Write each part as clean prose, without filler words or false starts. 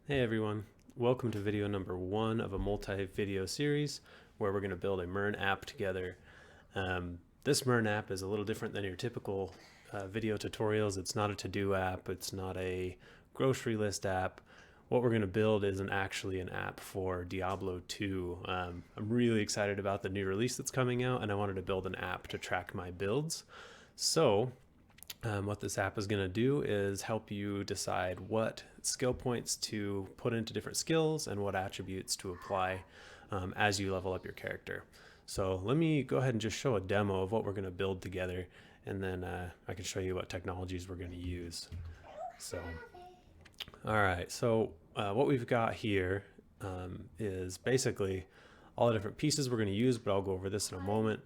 Hey everyone, welcome to video number 1 of a multi-video series where we're going to build a MERN app together. This MERN app is a little different than your typical video tutorials. It's not a to-do app, it's not a grocery list app. What we're going to build is actually an app for Diablo 2. I'm really excited about the new release that's coming out, and I wanted to build an app to track my builds. So what this app is going to do is help you decide what skill points to put into different skills and what attributes to apply as you level up your character. So let me go ahead and just show a demo of what we're going to build together, and then I can show you what technologies we're going to use. So, all right, so what we've got here is basically all the different pieces we're going to use, but I'll go over this in a moment.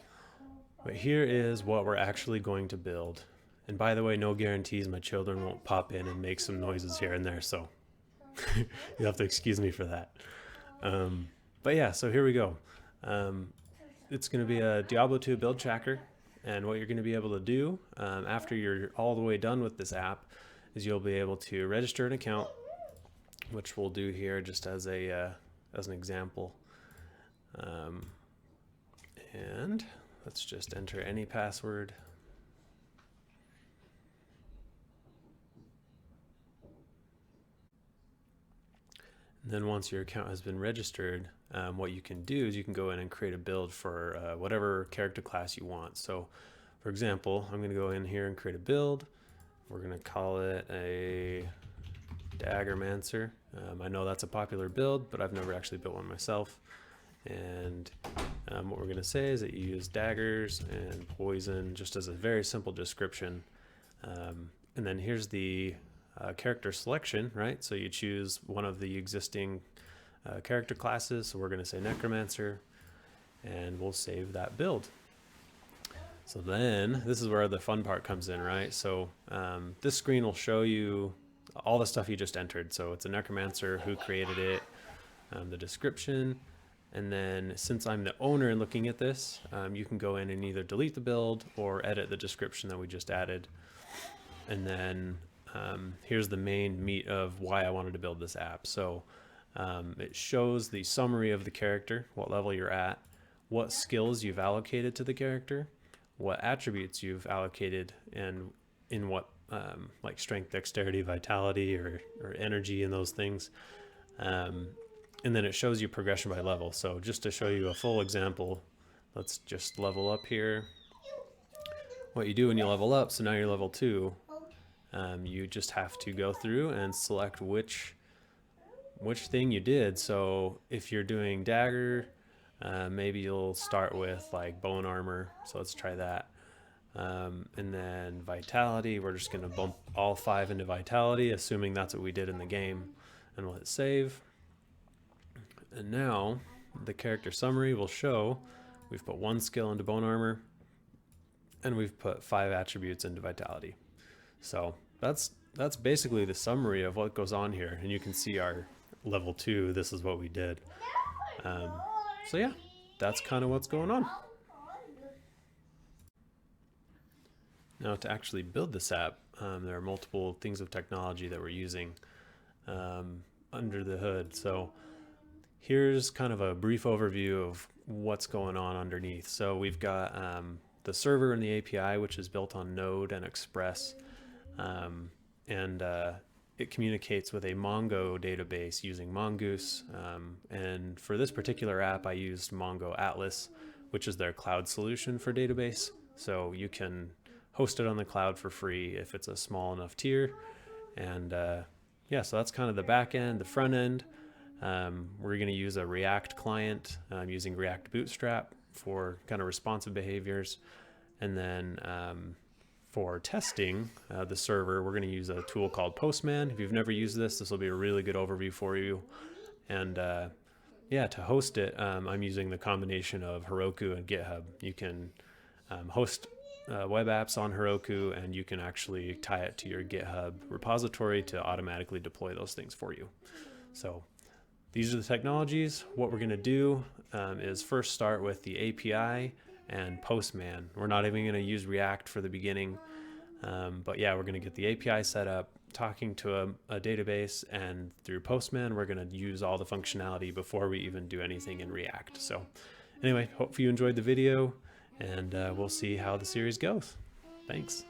But here is what we're actually going to build. And by the way, no guarantees my children won't pop in and make some noises here and there, so you'll have to excuse me for that. But yeah, so here we go. It's going to be a Diablo 2 Build Tracker, and what you're going to be able to do after you're all the way done with this app is you'll be able to register an account, which we'll do here just as an example. And let's just enter any password. And then once your account has been registered, what you can do is you can go in and create a build for whatever character class you want. So for example, I'm going to go in here and create a build. We're going to call it a Daggermancer. I know that's a popular build, but I've never actually built one myself. And what we're going to say is that you use daggers and poison just as a very simple description. And then here's the character selection, right? So you choose one of the existing character classes. So we're going to say Necromancer, and we'll save that build. So then this is where the fun part comes in, right? So this screen will show you all the stuff you just entered. So it's a Necromancer, who created it, the description, and then since I'm the owner and looking at this, you can go in and either delete the build or edit the description that we just added. And then here's the main meat of why I wanted to build this app. So it shows the summary of the character, what level you're at, what skills you've allocated to the character, what attributes you've allocated, and in what like strength, dexterity, vitality, or energy, and those things. And then it shows you progression by level. So just to show you a full example, let's just level up here. What you do when you level up, so now you're level 2, you just have to go through and select which thing you did. So if you're doing dagger, maybe you'll start with like bone armor. So let's try that. And then vitality, we're just going to bump all 5 into vitality, assuming that's what we did in the game, and we'll hit save. And now the character summary will show we've put 1 skill into bone armor, and we've put 5 attributes into vitality. So that's basically the summary of what goes on here, and you can see our level 2. This is what we did. So yeah, that's kind of what's going on. Now to actually build this app, there are multiple things of technology that we're using under the hood. So here's kind of a brief overview of what's going on underneath. So we've got the server and the API, which is built on Node and Express, and it communicates with a Mongo database using Mongoose. And for this particular app, I used Mongo Atlas, which is their cloud solution for database. So you can host it on the cloud for free if it's a small enough tier. And yeah, so that's kind of the back end. The front end, we're going to use a React client using React Bootstrap for kind of responsive behaviors. And then for testing the server, we're going to use a tool called Postman. If you've never used this will be a really good overview for you. And yeah, to host it, I'm using the combination of Heroku and GitHub. You can host web apps on Heroku, and you can actually tie it to your GitHub repository to automatically deploy those things for you. So these are the technologies. What we're going to do is first start with the API and Postman. We're not even going to use React for the beginning, but yeah, we're going to get the API set up, talking to a database, and through Postman, we're going to use all the functionality before we even do anything in React. So anyway, hope you enjoyed the video, and we'll see how the series goes. Thanks.